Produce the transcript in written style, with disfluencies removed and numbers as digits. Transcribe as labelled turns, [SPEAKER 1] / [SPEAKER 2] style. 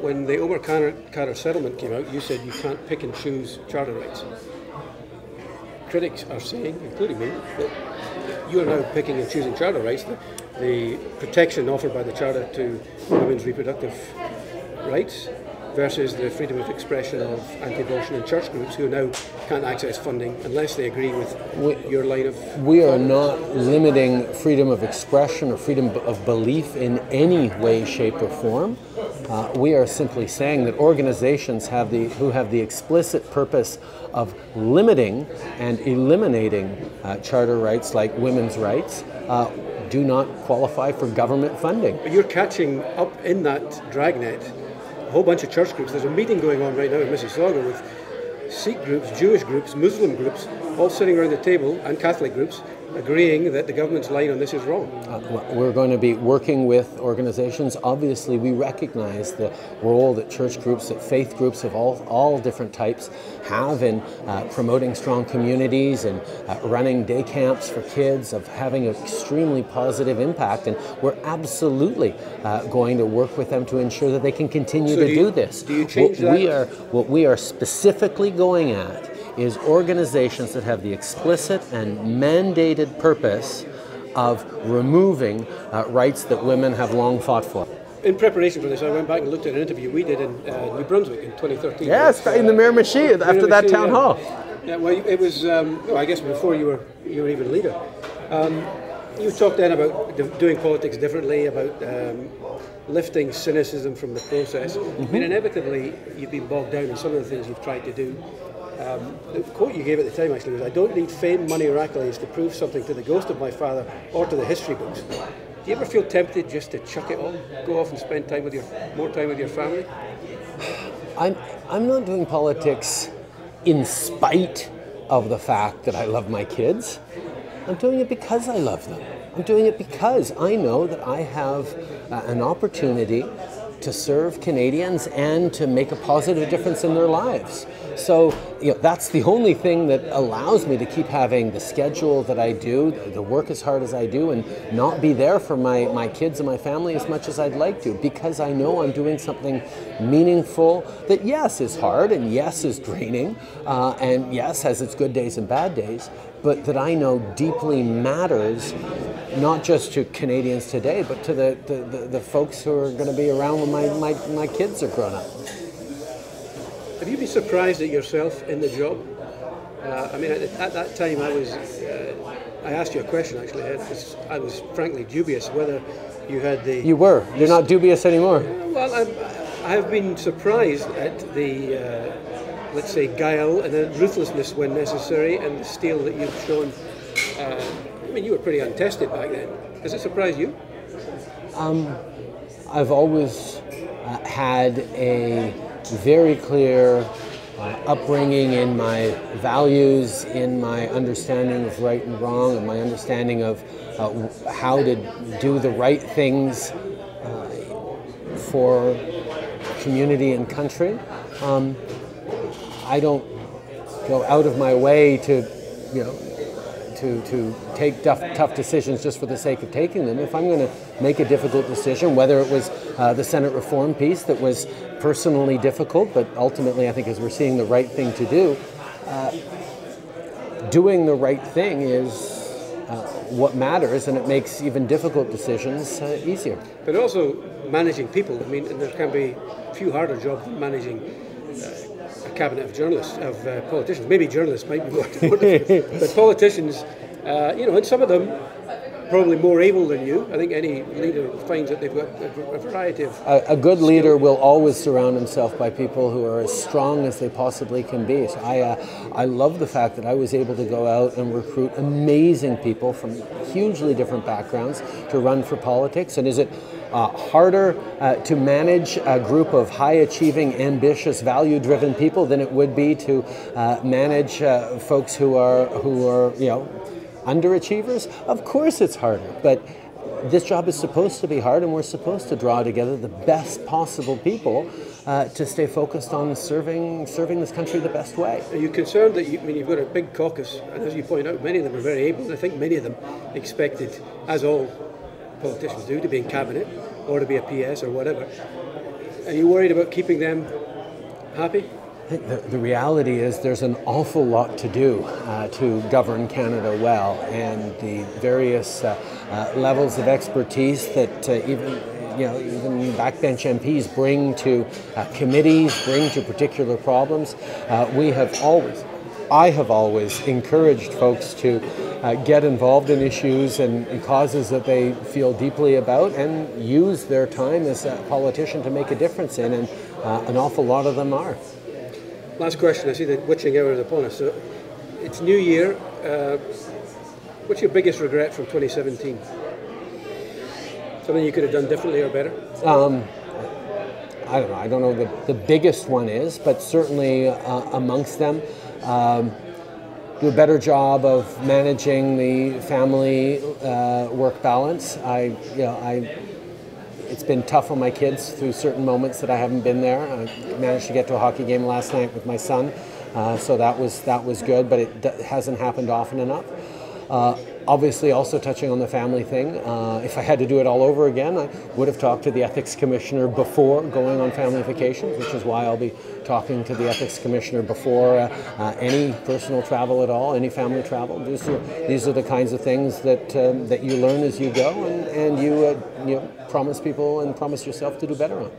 [SPEAKER 1] when the Omar Khadr settlement came out, you said you can't pick and choose charter rights. Critics are saying, including me, that you are now picking and choosing charter rights, the protection offered by the charter to women's reproductive rights versus the freedom of expression of anti-abortion and church groups who now can't access funding unless they agree with your line of...
[SPEAKER 2] We are not limiting freedom of expression or freedom of belief in any way, shape or form. We are simply saying that organizations who have the explicit purpose of limiting and eliminating charter rights like women's rights do not qualify for government funding.
[SPEAKER 1] But you're catching up in that dragnet a whole bunch of church groups. There's a meeting going on right now in Mississauga with Sikh groups, Jewish groups, Muslim groups, all sitting around the table, and Catholic groups, agreeing that the government's line on this is wrong.
[SPEAKER 2] We're going to be working with organizations. Obviously, we recognize the role that church groups, that faith groups of all different types have in promoting strong communities and running day camps for kids, of having an extremely positive impact. And we're absolutely going to work with them to ensure that they can continue to do this.
[SPEAKER 1] Do you change that?
[SPEAKER 2] What we are specifically going at is organizations that have the explicit and mandated purpose of removing rights that women have long fought for.
[SPEAKER 1] In preparation for this, I went back and looked at an interview we did in New Brunswick in 2013.
[SPEAKER 2] Yes, in the Miramichi after that town hall.
[SPEAKER 1] Yeah, well, it was, I guess before you were even leader. You talked then about doing politics differently, about lifting cynicism from the process. I mean, inevitably, you've been bogged down in some of the things you've tried to do. The quote you gave at the time actually was, "I don't need fame, money or accolades to prove something to the ghost of my father or to the history books." Do you ever feel tempted just to chuck it all, go off and spend more time with your family?
[SPEAKER 2] I'm not doing politics in spite of the fact that I love my kids. I'm doing it because I love them. I'm doing it because I know that I have an opportunity to serve Canadians and to make a positive difference in their lives. So that's the only thing that allows me to keep having the schedule that I do, to work as hard as I do, and not be there for my kids and my family as much as I'd like to, because I know I'm doing something meaningful that, yes, is hard, and yes, is draining, and yes, has its good days and bad days, but that I know deeply matters, not just to Canadians today, but to the folks who are going to be around when my kids are grown up.
[SPEAKER 1] Have you been surprised at yourself in the job? I mean, at that time I asked you a question actually. I was frankly dubious whether you had the...
[SPEAKER 2] You were. You're not dubious anymore.
[SPEAKER 1] Well, I have been surprised at the, let's say, guile and the ruthlessness when necessary, and the steel that you've shown. I mean, you were pretty untested back then. Does it surprise you?
[SPEAKER 2] I've always had a very clear upbringing in my values, in my understanding of right and wrong, and my understanding of how to do the right things for community and country. I don't go out of my way to take tough decisions just for the sake of taking them. If I'm going to make a difficult decision, whether it was the Senate reform piece that was personally difficult, but ultimately I think as we're seeing the right thing to do, doing the right thing is what matters, and it makes even difficult decisions easier.
[SPEAKER 1] But also managing people. I mean, there can be few harder jobs than managing a cabinet of journalists, of politicians. Maybe journalists might be more difficult, but politicians, and some of them probably more able than you. I think any leader finds that they've got a variety of... A
[SPEAKER 2] good leader will always surround himself by people who are as strong as they possibly can be. So I love the fact that I was able to go out and recruit amazing people from hugely different backgrounds to run for politics. And is it harder to manage a group of high-achieving, ambitious, value-driven people than it would be to manage folks who are underachievers? Of course it's harder, but this job is supposed to be hard, and we're supposed to draw together the best possible people to stay focused on serving this country the best way.
[SPEAKER 1] Are you concerned that you've got a big caucus, and as you point out, many of them are very able, and I think many of them expected, as all politicians do, to be in cabinet or to be a PS or whatever. Are you worried about keeping them happy?
[SPEAKER 2] I think the reality is there's an awful lot to do to govern Canada well, and the various levels of expertise that even backbench MPs bring to committees, bring to particular problems. I have always encouraged folks to get involved in issues and causes that they feel deeply about and use their time as a politician to make a difference in, and an awful lot of them are.
[SPEAKER 1] Last question. I see the witching hour is upon us. So it's New Year. What's your biggest regret from 2017? Something you could have done differently or better?
[SPEAKER 2] I don't know. I don't know the biggest one is, but certainly amongst them, do a better job of managing the family work balance. It's been tough on my kids through certain moments that I haven't been there. I managed to get to a hockey game last night with my son, so that was good, but it hasn't happened often enough. Obviously, also touching on the family thing, if I had to do it all over again, I would have talked to the Ethics Commissioner before going on family vacations, which is why I'll be talking to the Ethics Commissioner before any personal travel at all, any family travel. These are the kinds of things that you learn as you go, and you promise people and promise yourself to do better on.